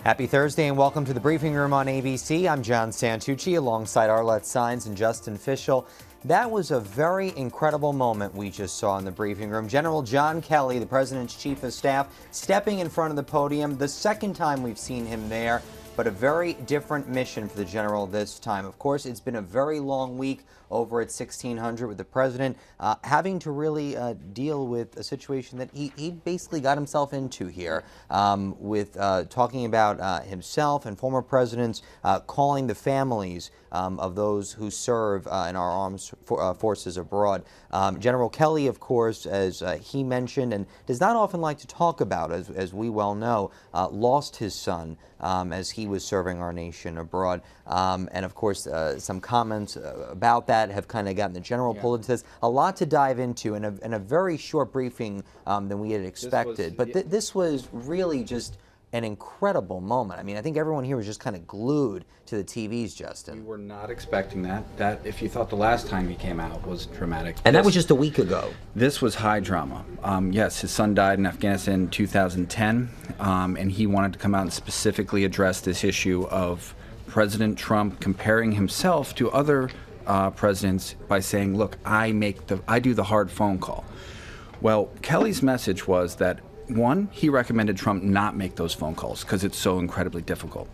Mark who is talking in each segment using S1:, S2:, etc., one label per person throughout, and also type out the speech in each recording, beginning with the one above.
S1: Happy Thursday and welcome to the briefing room on ABC. I'm John Santucci alongside Arlette Saenz and Justin Fischel. That was a very incredible moment we just saw in the briefing room. General John Kelly, the president's chief of staff, stepping in front of the podium. The second time we've seen him there, but a very different mission for the general this time. Of course, it's been a very long week over at 1600 with the president having to really deal with a situation that he basically got himself into here with talking about himself and former presidents calling the families of those who serve in our armed forces abroad. General Kelly, of course, as he mentioned and does not often like to talk about, as we well know, lost his son as he was serving our nation abroad. And of course, some comments about that have kind of gotten the general pulled into this. A lot to dive into in a very short briefing than we had expected. This was really just an incredible moment. I mean, I think everyone here was just kind of glued to the TVs, Justin.
S2: We were not expecting that. That, if you thought the last time he came out was dramatic.
S1: And that was just a week ago.
S2: This was high drama. Yes, his son died in Afghanistan in 2010, and he wanted to come out and specifically address this issue of President Trump comparing himself to other presidents by saying, look, I do the hard phone call. Well, Kelly's message was that, one, he recommended Trump not make those phone calls because it's so incredibly difficult,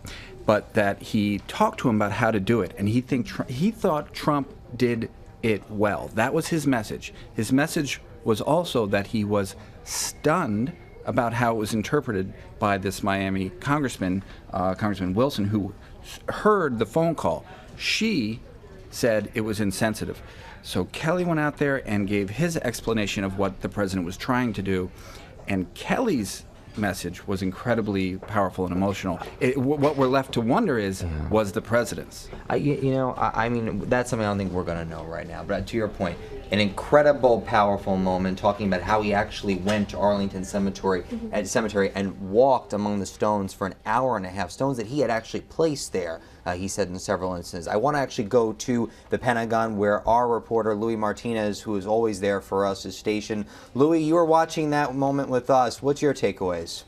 S2: but that he talked to him about how to do it, and he thought Trump did it well. That was his message. His message was also that he was stunned about how it was interpreted by this Miami Congressman Wilson, who heard the phone call. She said it was insensitive. So Kelly went out there and gave his explanation of what the president was trying to do. And Kelly's message was incredibly powerful and emotional. What we're left to wonder is, was the president's?
S1: I mean, that's something I don't think we're going to know right now. But to your point, an incredible, powerful moment talking about how he actually went to Arlington Cemetery and walked among the stones for an hour and a half, stones that he had actually placed there, he said in several instances. I want to actually go to the Pentagon where our reporter, Louis Martinez, who is always there for us, is stationed. Louis, you were watching that moment with us. What's your takeaways?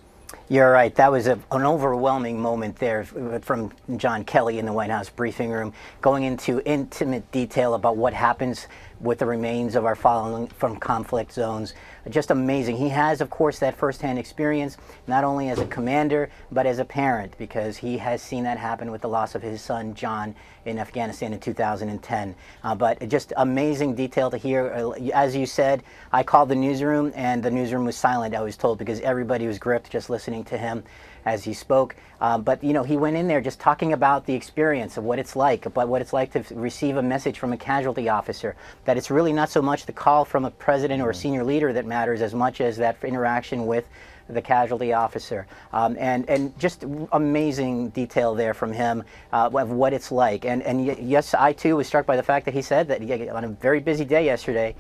S3: You're right. That was an overwhelming moment there from John Kelly in the White House briefing room, going into intimate detail about what happens with the remains of our fallen from conflict zones. Just amazing. He has, of course, that firsthand experience, not only as a commander, but as a parent, because he has seen that happen with the loss of his son, John, in Afghanistan in 2010. But just amazing detail to hear. As you said, I called the newsroom, and the newsroom was silent, I was told, because everybody was gripped just listening to him as he spoke. But, you know, he went in there just talking about the experience of what it's like, about what it's like to receive a message from a casualty officer, that it's really not so much the call from a president or a senior leader that matters as much as that interaction with the casualty officer. And just amazing detail there from him of what it's like. And yes, I too was struck by the fact that he said that on a very busy day yesterday,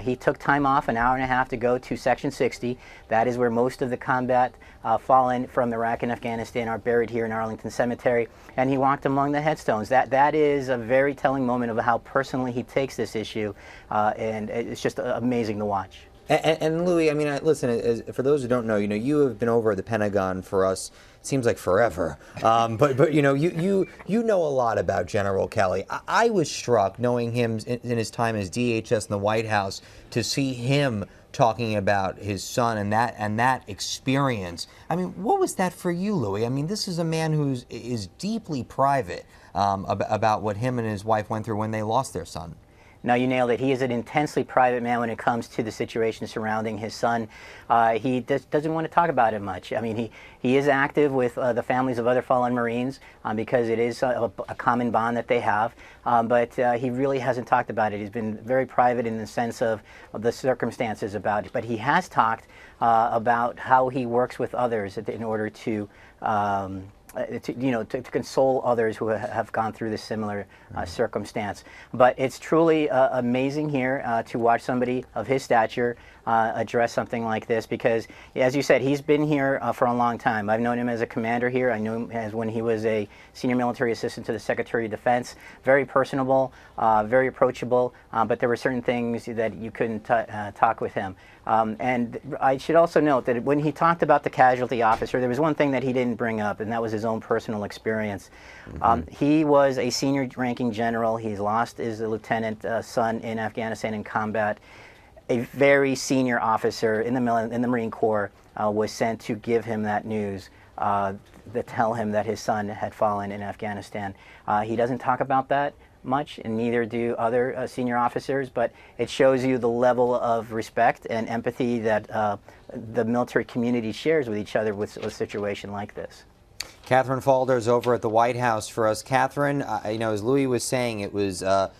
S3: he took time off, an hour and a half, to go to Section 60. That is where most of the combat fallen from Iraq and Afghanistan are buried here in Arlington Cemetery. And he walked among the headstones. That is a very telling moment of how personally he takes this issue. And it's just amazing to watch.
S1: And Louis, I mean, listen, for those who don't know, you have been over at the Pentagon for us, it seems like forever. But you know a lot about General Kelly. I was struck, knowing him in his time as DHS in the White House, to see him talking about his son and that experience. I mean, what was that for you, Louis? I mean, this is a man who is deeply private about what him and his wife went through when they lost their son.
S3: No, you nailed it. He is an intensely private man when it comes to the situation surrounding his son. He doesn't want to talk about it much. I mean, he is active with the families of other fallen Marines because it is a common bond that they have. But he really hasn't talked about it. He's been very private in the sense of the circumstances about it. But he has talked about how he works with others in order to console others who have gone through this similar circumstance. But it's truly amazing here to watch somebody of his stature address something like this, because, as you said, he's been here for a long time. I've known him as a commander here. I knew him as when he was a senior military assistant to the Secretary of Defense. Very personable, very approachable, but there were certain things that you couldn't talk with him. And I should also note that when he talked about the casualty officer, there was one thing that he didn't bring up, and that was his his own personal experience. He was a senior ranking general. He's lost his lieutenant son in Afghanistan in combat. A very senior officer in the Marine Corps was sent to give him that news, to tell him that his son had fallen in Afghanistan. He doesn't talk about that much, and neither do other senior officers, but it shows you the level of respect and empathy that the military community shares with each other with a situation like this.
S1: Catherine Falder's over at the White House for us. Catherine, as Louis was saying, it was a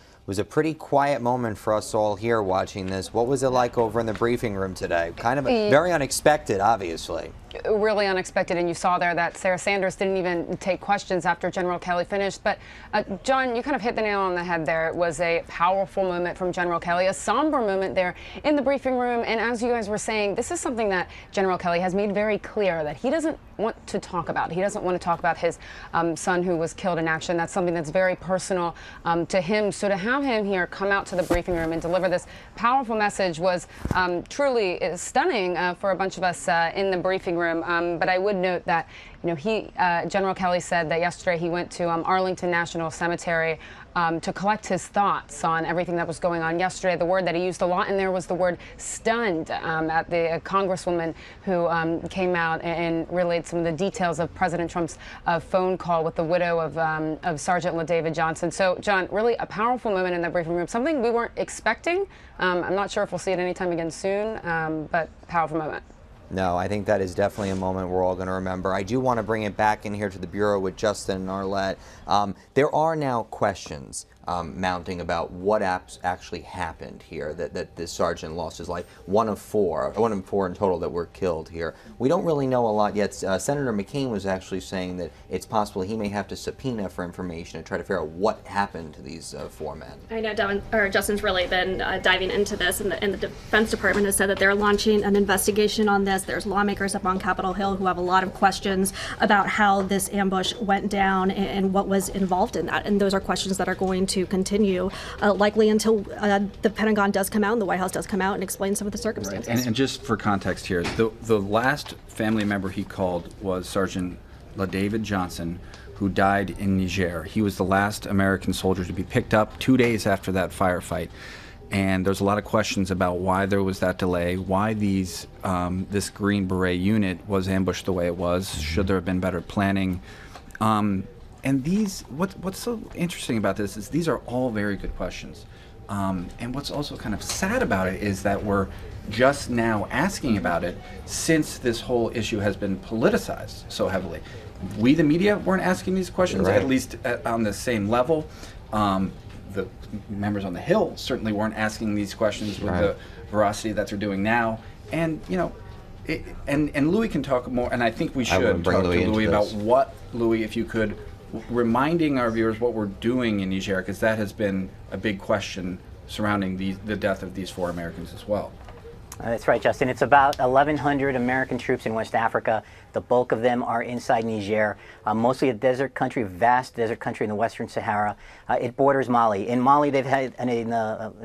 S1: pretty quiet moment for us all here watching this. What was it like over in the briefing room today? Kind of very unexpected, obviously.
S4: Really unexpected, and you saw there that Sarah Sanders didn't even take questions after General Kelly finished. But John, you kind of hit the nail on the head there. It was a powerful moment from General Kelly, a somber moment there in the briefing room. And as you guys were saying, this is something that General Kelly has made very clear that he doesn't want to talk about. He doesn't want to talk about his son who was killed in action. That's something that's very personal to him. So to have him here come out to the briefing room and deliver this powerful message was truly stunning for a bunch of us in the briefing room. But I would note that, General Kelly said that yesterday he went to Arlington National Cemetery to collect his thoughts on everything that was going on yesterday. The word that he used a lot in there was the word stunned at the congresswoman who came out and relayed some of the details of President Trump's phone call with the widow of Sergeant LaDavid Johnson. So, John, really a powerful moment in that briefing room, something we weren't expecting. I'm not sure if we'll see it anytime again soon, but powerful moment.
S1: No, I think that is definitely a moment we're all going to remember. I do want to bring it back in here to the Bureau with Justin and Arlette. There are now questions mounting about what actually happened here, that this sergeant lost his life. One of four in total that were killed here. We don't really know a lot yet. Senator McCain was actually saying that it's possible he may have to subpoena for information to try to figure out what happened to these four men.
S5: I know Justin's really been diving into this, and the Defense Department has said that they're launching an investigation on this. There's lawmakers up on Capitol Hill who have a lot of questions about how this ambush went down and what was involved in that, and those are questions that are going to continue likely until the Pentagon does come out and the White House does come out and explain some of the circumstances.
S2: Right. And just for context here, the last family member he called was Sergeant LaDavid Johnson, who died in Niger. He was the last American soldier to be picked up 2 days after that firefight. And there's a lot of questions about why there was that delay, why this Green Beret unit was ambushed the way it was. Should there have been better planning? And what's so interesting about this is these are all very good questions. And what's also kind of sad about it is that we're just now asking about it since this whole issue has been politicized so heavily. We, the media, weren't asking these questions,
S1: right,
S2: at least on the same level. The members on the Hill certainly weren't asking these questions with the veracity that they're doing now. And, and Louis can talk more, and I think we should talk to Louis about what, Louis, if you could, reminding our viewers what we're doing in Niger, because that has been a big question surrounding the death of these four Americans as well.
S3: That's right, Justin. It's about 1,100 American troops in West Africa. The bulk of them are inside Niger, mostly a desert country, vast desert country in the Western Sahara. It borders Mali. In Mali, they've had an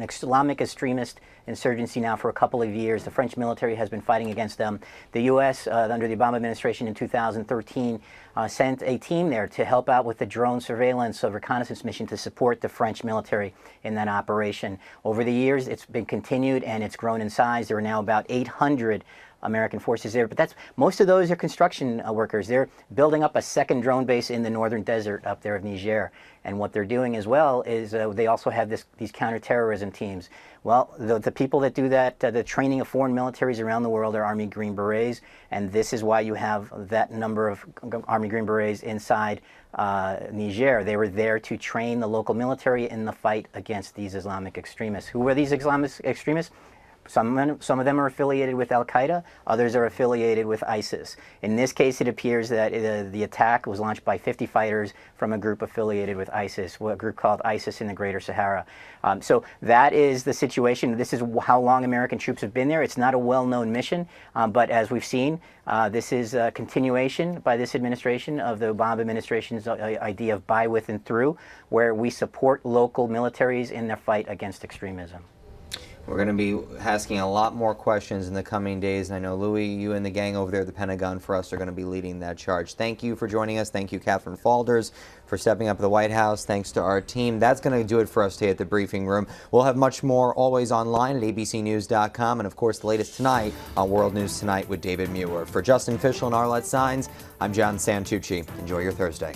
S3: Islamic extremist insurgency now for a couple of years. The French military has been fighting against them. The U.S., under the Obama administration in 2013, sent a team there to help out with the drone surveillance reconnaissance mission to support the French military in that operation. Over the years, it's been continued and it's grown in size. There are now about 800 American forces there, but most of those are construction workers. They're building up a second drone base in the northern desert up there of Niger. And what they're doing as well is they also have these counterterrorism teams. Well, the people that do that, the training of foreign militaries around the world are Army Green Berets, and this is why you have that number of Army Green Berets inside Niger. They were there to train the local military in the fight against these Islamic extremists. Who were these Islamic extremists? Some of them are affiliated with Al-Qaeda, others are affiliated with ISIS. In this case, it appears that the attack was launched by 50 fighters from a group affiliated with ISIS, a group called ISIS in the Greater Sahara. So that is the situation. This is how long American troops have been there. It's not a well-known mission, but as we've seen, this is a continuation by this administration of the Obama administration's idea of by, with, and through, where we support local militaries in their fight against extremism.
S1: We're going to be asking a lot more questions in the coming days, and I know, Louis, you and the gang over there at the Pentagon for us are going to be leading that charge. Thank you for joining us. Thank you, Catherine Falders, for stepping up at the White House. Thanks to our team. That's going to do it for us today at the Briefing Room. We'll have much more always online at abcnews.com, and of course the latest tonight on World News Tonight with David Muir. For Justin Fischel and Arlette Saenz, I'm John Santucci. Enjoy your Thursday.